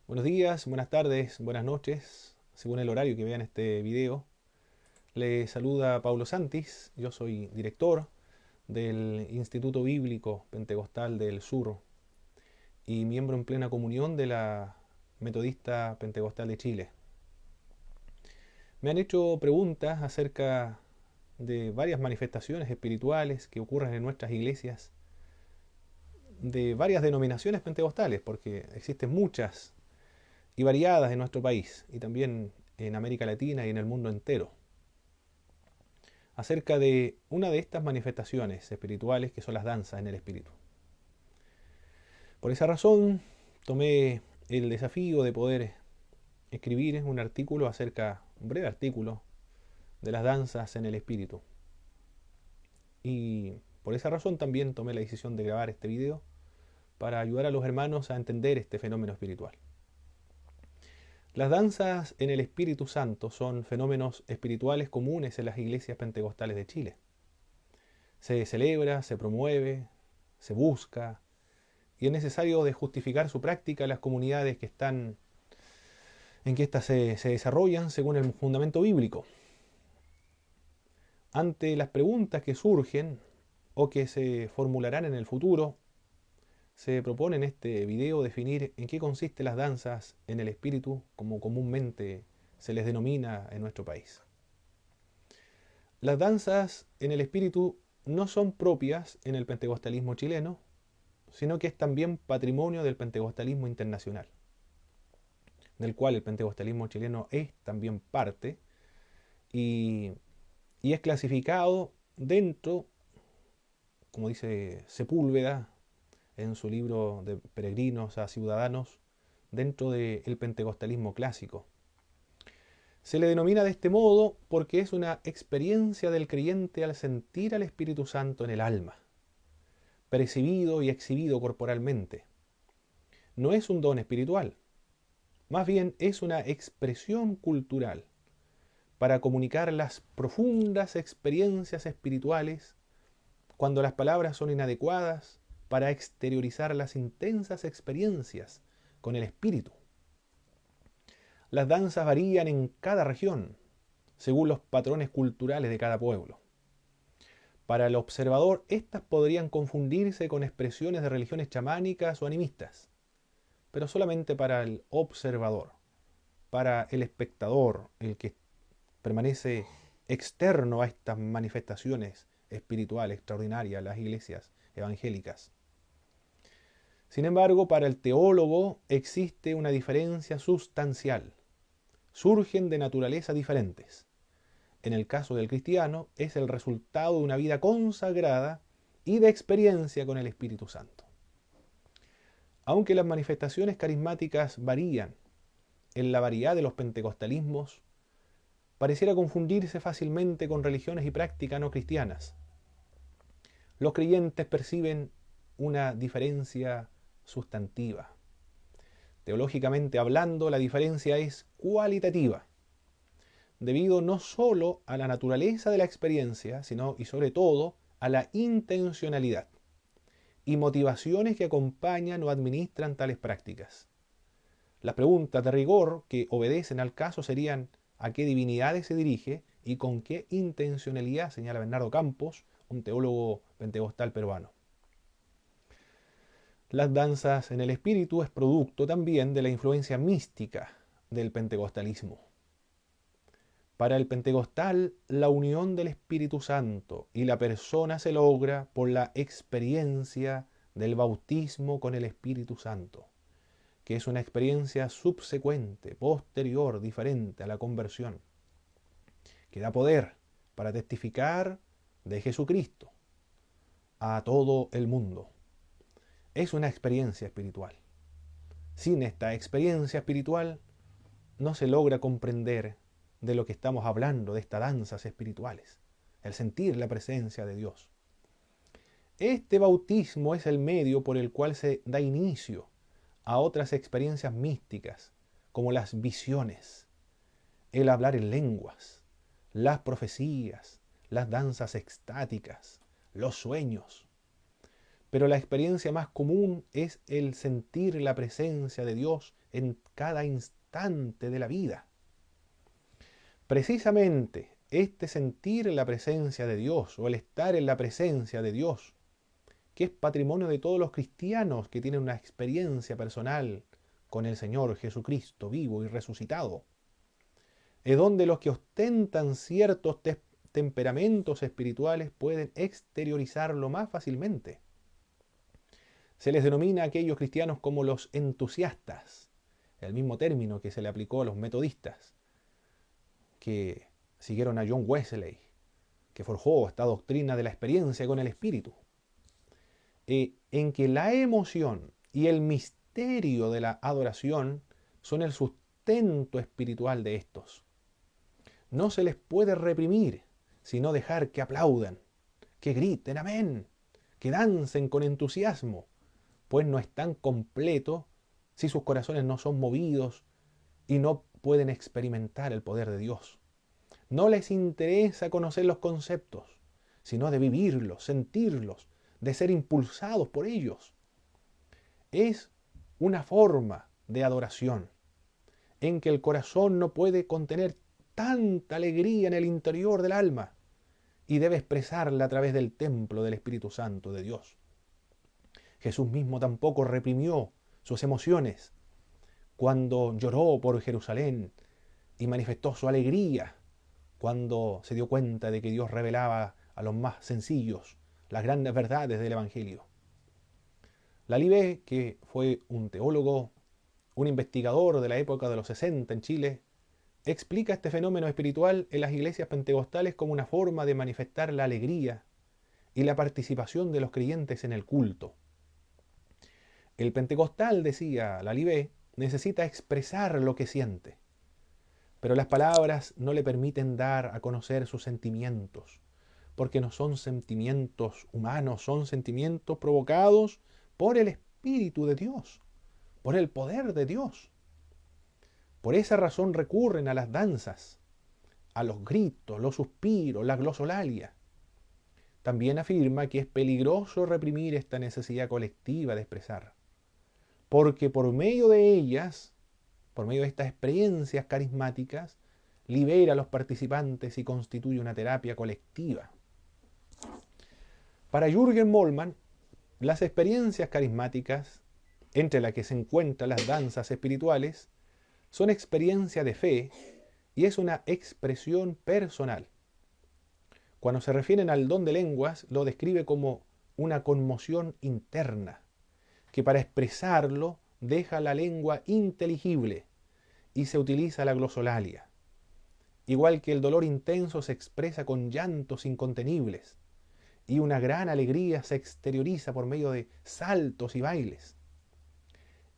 Buenos días, buenas tardes, buenas noches, según el horario que vean este video. Les saluda Paulo Santis, yo soy director del Instituto Bíblico Pentecostal del Sur y miembro en plena comunión de la Metodista Pentecostal de Chile. Me han hecho preguntas acerca de varias manifestaciones espirituales que ocurren en nuestras iglesias de varias denominaciones pentecostales, porque existen muchas y variadas en nuestro país y también en América Latina y en el mundo entero, acerca de una de estas manifestaciones espirituales que son las danzas en el espíritu. Por esa razón tomé el desafío de poder escribir un artículo un breve artículo de las danzas en el espíritu. Y por esa razón también tomé la decisión de grabar este video para ayudar a los hermanos a entender este fenómeno espiritual. Las danzas en el Espíritu Santo son fenómenos espirituales comunes en las iglesias pentecostales de Chile. Se celebra, se promueve, se busca, y es necesario de justificar su práctica en las comunidades en que éstas se desarrollan según el fundamento bíblico. Ante las preguntas que surgen o que se formularán en el futuro, se propone en este video definir en qué consisten las danzas en el espíritu, como comúnmente se les denomina en nuestro país. Las danzas en el espíritu no son propias en el pentecostalismo chileno, sino que es también patrimonio del pentecostalismo internacional, del cual el pentecostalismo chileno es también parte y, y es clasificado dentro, como dice Sepúlveda en su libro de Peregrinos a Ciudadanos, dentro del pentecostalismo clásico. Se le denomina de este modo porque es una experiencia del creyente al sentir al Espíritu Santo en el alma, percibido y exhibido corporalmente. No es un don espiritual, más bien es una expresión cultural para comunicar las profundas experiencias espirituales cuando las palabras son inadecuadas para exteriorizar las intensas experiencias con el Espíritu. Las danzas varían en cada región, según los patrones culturales de cada pueblo. Para el observador, estas podrían confundirse con expresiones de religiones chamánicas o animistas, pero solamente para el observador, para el espectador, el que permanece externo a estas manifestaciones espirituales extraordinarias, las iglesias evangélicas. Sin embargo, para el teólogo existe una diferencia sustancial. Surgen de naturaleza diferentes. En el caso del cristiano, es el resultado de una vida consagrada y de experiencia con el Espíritu Santo. Aunque las manifestaciones carismáticas varían en la variedad de los pentecostalismos, pareciera confundirse fácilmente con religiones y prácticas no cristianas. Los creyentes perciben una diferencia sustantiva. Teológicamente hablando, la diferencia es cualitativa, debido no solo a la naturaleza de la experiencia, sino y sobre todo a la intencionalidad y motivaciones que acompañan o administran tales prácticas. Las preguntas de rigor que obedecen al caso serían: ¿a qué divinidades se dirige y con qué intencionalidad?, señala Bernardo Campos, un teólogo pentecostal peruano. Las danzas en el espíritu es producto también de la influencia mística del pentecostalismo. Para el pentecostal, la unión del Espíritu Santo y la persona se logra por la experiencia del bautismo con el Espíritu Santo, que es una experiencia subsecuente, posterior, diferente a la conversión, que da poder para testificar de Jesucristo a todo el mundo. Es una experiencia espiritual. Sin esta experiencia espiritual no se logra comprender de lo que estamos hablando, de estas danzas espirituales, el sentir la presencia de Dios. Este bautismo es el medio por el cual se da inicio a otras experiencias místicas, como las visiones, el hablar en lenguas, las profecías, las danzas extáticas, los sueños. pero la experiencia más común es el sentir la presencia de Dios en cada instante de la vida. Precisamente este sentir la presencia de Dios o el estar en la presencia de Dios, que es patrimonio de todos los cristianos que tienen una experiencia personal con el Señor Jesucristo vivo y resucitado, es donde los que ostentan ciertos temperamentos espirituales pueden exteriorizarlo más fácilmente. Se les denomina a aquellos cristianos como los entusiastas, el mismo término que se le aplicó a los metodistas, que siguieron a John Wesley, que forjó esta doctrina de la experiencia con el Espíritu, en que la emoción y el misterio de la adoración son el sustento espiritual de estos. No se les puede reprimir, sino dejar que aplaudan, que griten amén, que dancen con entusiasmo, pues no están completos si sus corazones no son movidos y no pueden experimentar el poder de Dios. No les interesa conocer los conceptos, sino de vivirlos, sentirlos, de ser impulsados por ellos. Es una forma de adoración en que el corazón no puede contener tanta alegría en el interior del alma y debe expresarla a través del templo del Espíritu Santo de Dios. Jesús mismo tampoco reprimió sus emociones cuando lloró por Jerusalén y manifestó su alegría cuando se dio cuenta de que Dios revelaba a los más sencillos las grandes verdades del Evangelio. Lalibé, que fue un teólogo, un investigador de la época de los 60 en Chile, explica este fenómeno espiritual en las iglesias pentecostales como una forma de manifestar la alegría y la participación de los creyentes en el culto. El pentecostal, decía Lalibé, necesita expresar lo que siente, pero las palabras no le permiten dar a conocer sus sentimientos, porque no son sentimientos humanos, son sentimientos provocados por el Espíritu de Dios, por el poder de Dios. Por esa razón recurren a las danzas, a los gritos, los suspiros, la glosolalia. También afirma que es peligroso reprimir esta necesidad colectiva de expresar, porque por medio de ellas, por medio de estas experiencias carismáticas, libera a los participantes y constituye una terapia colectiva. Para Jürgen Moltmann, las experiencias carismáticas, entre las que se encuentran las danzas espirituales, son experiencia de fe y es una expresión personal. Cuando se refieren al don de lenguas, lo describe como una conmoción interna, que para expresarlo deja la lengua inteligible y se utiliza la glosolalia. Igual que el dolor intenso se expresa con llantos incontenibles y una gran alegría se exterioriza por medio de saltos y bailes.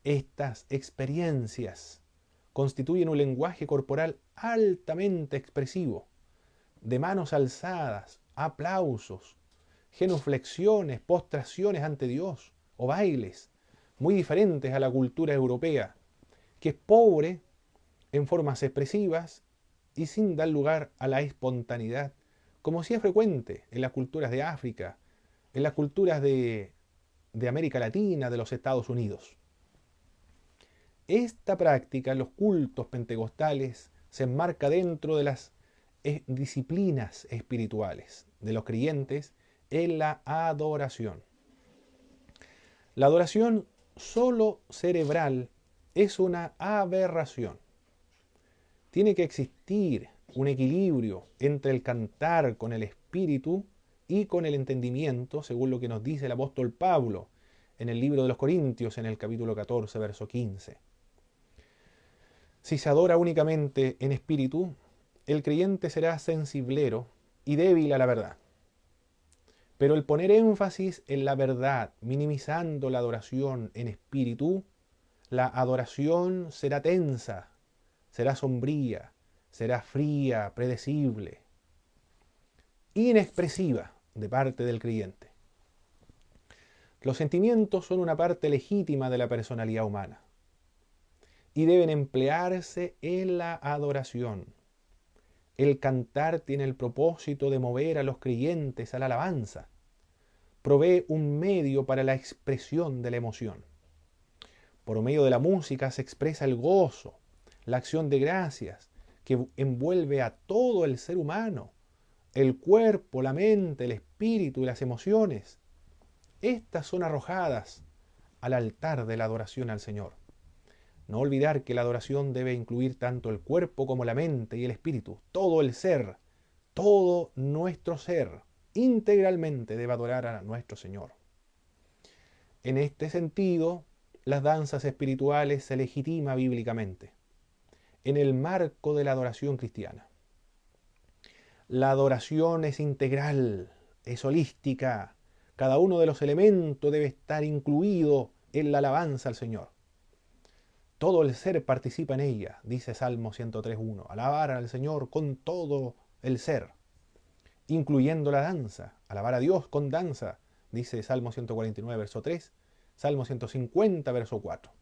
Estas experiencias constituyen un lenguaje corporal altamente expresivo, de manos alzadas, aplausos, genuflexiones, postraciones ante Dios o bailes, muy diferentes a la cultura europea, que es pobre en formas expresivas y sin dar lugar a la espontaneidad, como sí es frecuente en las culturas de África, en las culturas de América Latina, de los Estados Unidos. Esta práctica en los cultos pentecostales se enmarca dentro de las disciplinas espirituales de los creyentes en la adoración. La adoración solo cerebral es una aberración. Tiene que existir un equilibrio entre el cantar con el espíritu y con el entendimiento, según lo que nos dice el apóstol Pablo en el libro de los Corintios, en el capítulo 14, verso 15. Si se adora únicamente en espíritu, el creyente será sensiblero y débil a la verdad. Pero el poner énfasis en la verdad, minimizando la adoración en espíritu, la adoración será tensa, será sombría, será fría, predecible, inexpresiva de parte del creyente. Los sentimientos son una parte legítima de la personalidad humana y deben emplearse en la adoración. El cantar tiene el propósito de mover a los creyentes a la alabanza, provee un medio para la expresión de la emoción. Por medio de la música se expresa el gozo, la acción de gracias, que envuelve a todo el ser humano, el cuerpo, la mente, el espíritu y las emociones. Estas son arrojadas al altar de la adoración al Señor. No olvidar que la adoración debe incluir tanto el cuerpo como la mente y el espíritu, todo el ser, todo nuestro ser, integralmente debe adorar a nuestro Señor. En este sentido, las danzas espirituales se legitima bíblicamente, en el marco de la adoración cristiana. La adoración es integral, es holística. Cada uno de los elementos debe estar incluido en la alabanza al Señor. Todo el ser participa en ella, dice Salmo 103.1. Alabar al Señor con todo el ser, incluyendo la danza. Alabar a Dios con danza, dice Salmo 149, verso 3, Salmo 150, verso 4.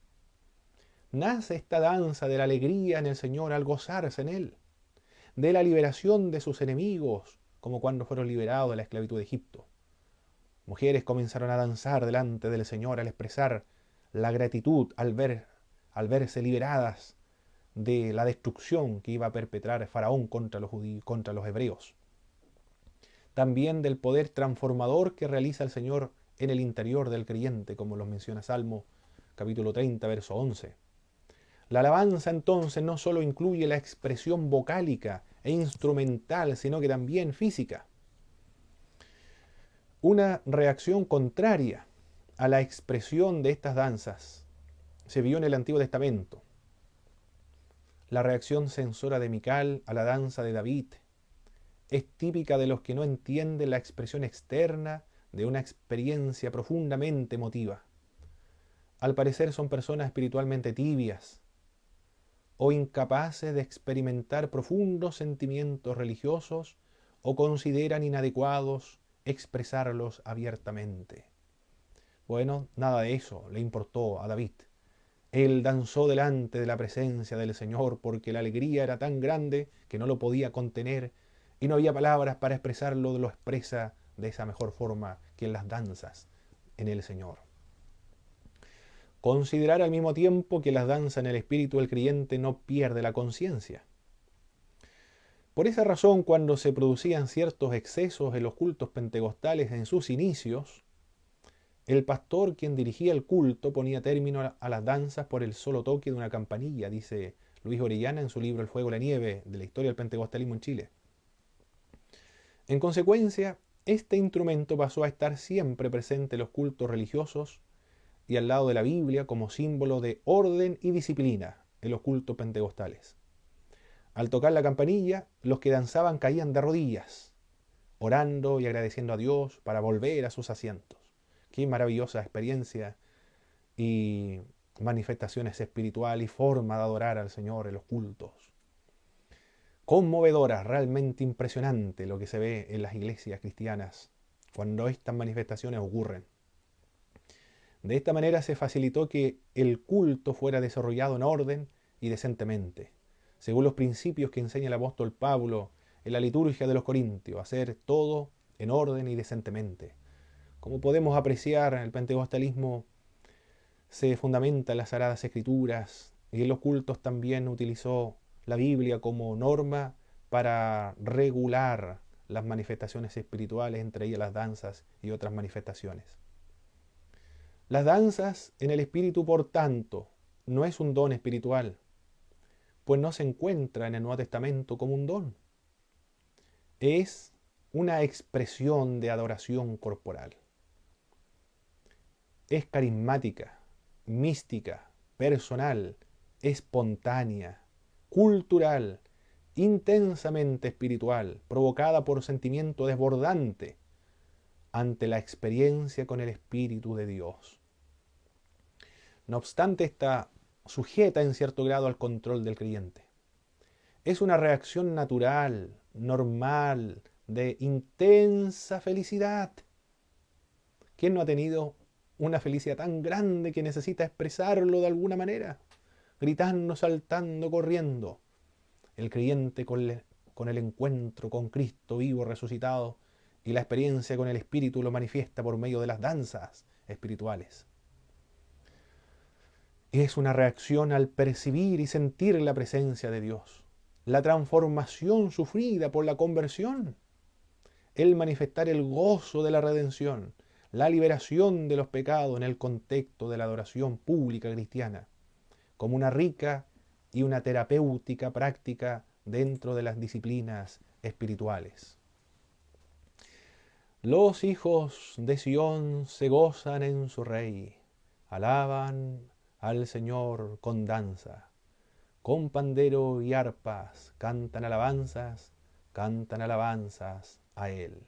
Nace esta danza de la alegría en el Señor al gozarse en Él, de la liberación de sus enemigos, como cuando fueron liberados de la esclavitud de Egipto. Mujeres comenzaron a danzar delante del Señor al expresar la gratitud al verse liberadas de la destrucción que iba a perpetrar Faraón contra los judíos, contra los hebreos. También del poder transformador que realiza el Señor en el interior del creyente, como lo menciona Salmo capítulo 30, verso 11. La alabanza entonces no solo incluye la expresión vocálica e instrumental, sino que también física. Una reacción contraria a la expresión de estas danzas se vio en el Antiguo Testamento. La reacción censora de Mical a la danza de David es típica de los que no entienden la expresión externa de una experiencia profundamente emotiva. Al parecer son personas espiritualmente tibias o incapaces de experimentar profundos sentimientos religiosos o consideran inadecuados expresarlos abiertamente. Bueno, nada de eso le importó a David. Él danzó delante de la presencia del Señor porque la alegría era tan grande que no lo podía contener y no había palabras para expresarlo, lo expresa de esa mejor forma que en las danzas en el Señor. Considerar al mismo tiempo que las danzas en el espíritu del creyente no pierde la conciencia. Por esa razón, cuando se producían ciertos excesos en los cultos pentecostales en sus inicios, el pastor quien dirigía el culto ponía término a las danzas por el solo toque de una campanilla, dice Luis Orellana en su libro El fuego y la nieve, de la historia del pentecostalismo en Chile. En consecuencia, este instrumento pasó a estar siempre presente en los cultos religiosos y al lado de la Biblia como símbolo de orden y disciplina en los cultos pentecostales. Al tocar la campanilla, los que danzaban caían de rodillas, orando y agradeciendo a Dios para volver a sus asientos. Qué maravillosa experiencia y manifestaciones espirituales y forma de adorar al Señor en los cultos. Conmovedora, realmente impresionante lo que se ve en las iglesias cristianas cuando estas manifestaciones ocurren. De esta manera se facilitó que el culto fuera desarrollado en orden y decentemente, según los principios que enseña el apóstol Pablo en la liturgia de los Corintios, hacer todo en orden y decentemente. Como podemos apreciar, el pentecostalismo se fundamenta en las Sagradas Escrituras y en los cultos también utilizó la Biblia como norma para regular las manifestaciones espirituales, entre ellas las danzas y otras manifestaciones. Las danzas en el espíritu, por tanto, no es un don espiritual, pues no se encuentra en el Nuevo Testamento como un don. Es una expresión de adoración corporal. Es carismática, mística, personal, espontánea, cultural, intensamente espiritual, provocada por sentimiento desbordante ante la experiencia con el Espíritu de Dios. No obstante, está sujeta en cierto grado al control del creyente. Es una reacción natural, normal, de intensa felicidad. ¿Quién no ha tenido una felicidad tan grande que necesita expresarlo de alguna manera? Gritando, saltando, corriendo. El creyente con el encuentro con Cristo vivo, resucitado, y la experiencia con el espíritu lo manifiesta por medio de las danzas espirituales. Es una reacción al percibir y sentir la presencia de Dios, la transformación sufrida por la conversión, el manifestar el gozo de la redención, la liberación de los pecados en el contexto de la adoración pública cristiana, como una rica y una terapéutica práctica dentro de las disciplinas espirituales. Los hijos de Sión se gozan en su rey, alaban al Señor con danza, con pandero y arpas cantan alabanzas a Él.